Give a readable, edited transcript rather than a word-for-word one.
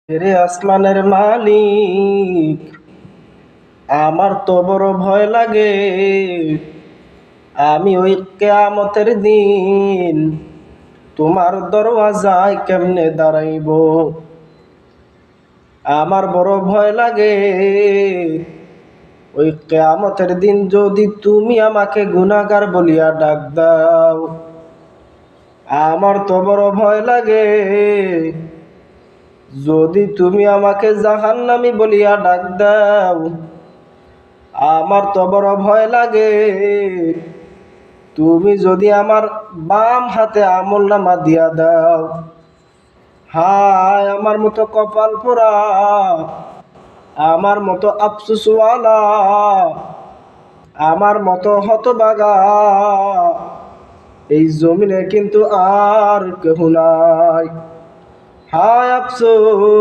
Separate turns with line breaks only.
রে আসমানের মালিক, আমার তো বড় ভয় লাগে। আমি ওই কিয়ামতের দিন তোমার দরওয়াজায় কেমনে দাঁড়াইব। আমার বড় ভয় লাগে ওই কিয়ামতের দিন যদি তুমি আমাকে গুনাহগার বলিয়া ডাক দাও। আমার তো বড় ভয় লাগে যদি তুমি আমাকে জাহান্নামী বলিয়া ডাক দাও। আমার তো বড় ভয় লাগে তুমি যদি আমার বাম হাতে আমলনামা দিয়া দাও। হায় আমার মতো কপাল পোড়া, আমার মতো আফসোসওয়ালা, আমার মতো হতভাগা এই জমিনে কিন্তু আর কেহ নাই। হায় আফসোস।